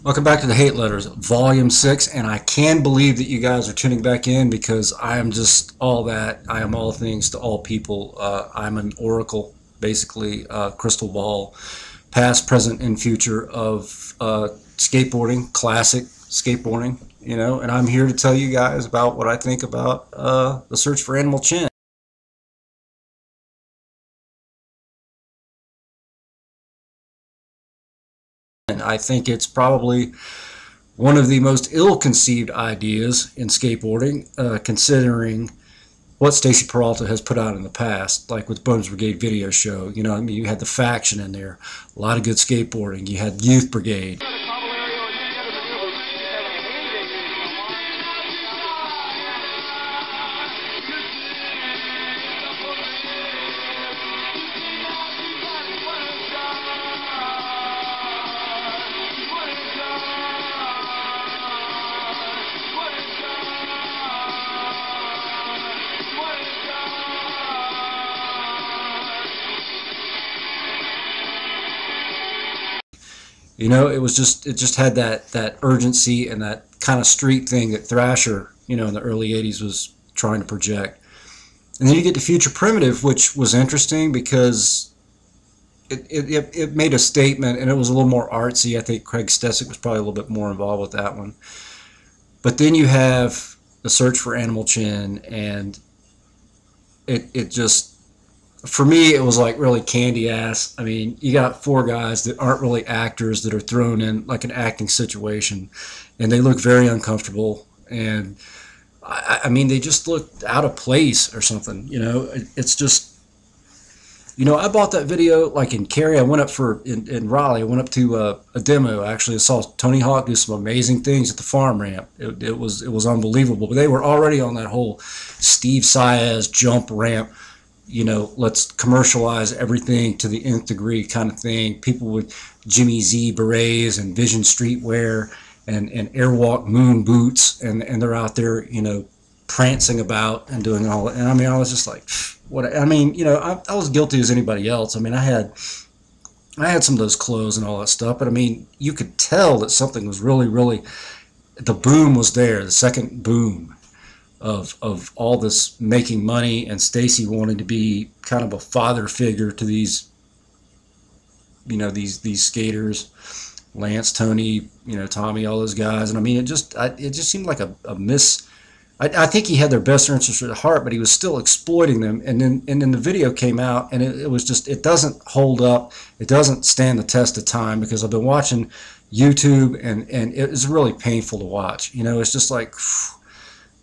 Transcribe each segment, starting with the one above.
Welcome back to the Hate Letters, Volume 6, and I can believe that you guys are tuning back in because I am just all that. I am all things to all people. I'm an oracle, basically, crystal ball, past, present, and future of skateboarding, classic skateboarding, you know, and I'm here to tell you guys about what I think about the search for Animal Chin. And I think it's probably one of the most ill-conceived ideas in skateboarding, considering what Stacy Peralta has put out in the past, like with Bones Brigade Video Show. You know, I mean, you had the Faction in there, a lot of good skateboarding. You had Youth Brigade. You know, it just had that urgency and that kind of street thing that Thrasher, you know, in the early 80s was trying to project. And then you get to Future Primitive, which was interesting because it made a statement, and it was a little more artsy. I think Craig Stesick was probably a little bit more involved with that one. But then you have the search for Animal Chin, and it just, for me, it was like really candy ass. I mean, you got four guys that aren't really actors that are thrown in like an acting situation, and they look very uncomfortable. And I mean, they just look out of place or something. You know, it's just, you know, I bought that video like in Cary. I went up in Raleigh. I went up to a demo actually. I saw Tony Hawk do some amazing things at the farm ramp. It was unbelievable. But they were already on that whole Steve Saez jump ramp. You know, let's commercialize everything to the nth degree kind of thing. People with Jimmy Z berets and Vision streetwear and Airwalk moon boots, and they're out there, you know, prancing about and doing all that. And I mean, I was just like, what? I mean, you know, I was guilty as anybody else. I mean, I had some of those clothes and all that stuff, but I mean, you could tell that something was really, the boom was there, the second boom of all this making money, and Stacy wanting to be kind of a father figure to these, you know, these skaters, Lance, Tony, you know, Tommy, all those guys. And I mean, it just seemed like a miss. I think he had their best interests at heart, but he was still exploiting them. And then the video came out, and it was just, it doesn't hold up. It doesn't stand the test of time, because I've been watching YouTube, and it's really painful to watch. You know, it's just like,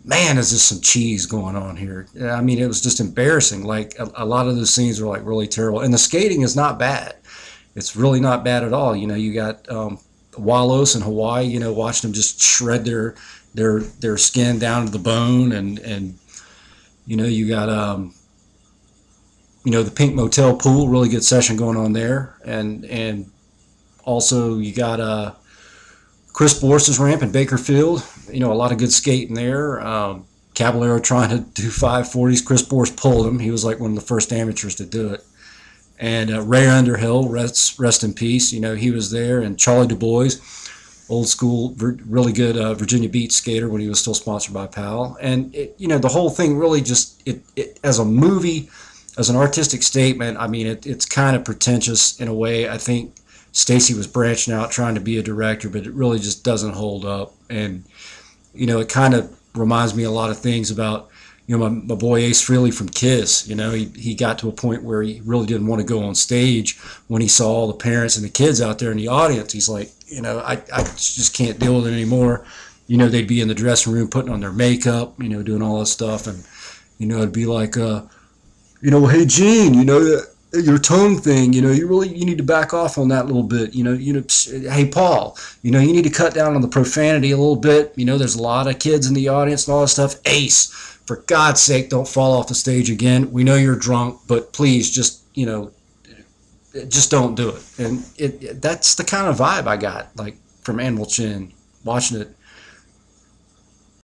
man, is this some cheese going on here? I mean, it was just embarrassing. Like, a lot of those scenes were like really terrible. And the skating is not bad. It's really not bad at all. You know, you got Wallace in Hawaii, you know, watching them just shred their skin down to the bone. And you know, you got, you know, the Pink Motel Pool, really good session going on there. And also you got Chris Boris's ramp in Bakerfield. You know, a lot of good skating there. Caballero trying to do 540s. Chris Boris pulled him. He was like one of the first amateurs to do it. And Ray Underhill, rest in peace. You know, he was there. And Charlie Du Bois, old school, really good Virginia Beach skater when he was still sponsored by PAL. And, you know, the whole thing really just, it as a movie, as an artistic statement, I mean, it's kind of pretentious in a way. I think Stacy was branching out trying to be a director, but it really just doesn't hold up. And, you know, it kind of reminds me a lot of things about, you know, my boy Ace Frehley from KISS. You know, he got to a point where he really didn't want to go on stage when he saw all the parents and the kids out there in the audience. He's like, you know, I just can't deal with it anymore. You know, they'd be in the dressing room putting on their makeup, you know, doing all this stuff. And, you know, it'd be like, you know, hey, Gene, you know, your tongue thing, you know, you need to back off on that a little bit. You know, hey, Paul, you know, you need to cut down on the profanity a little bit. You know, there's a lot of kids in the audience and all that stuff. Ace, for God's sake, don't fall off the stage again. We know you're drunk, but please just, you know, just don't do it. And that's the kind of vibe I got, like, from Animal Chin, watching it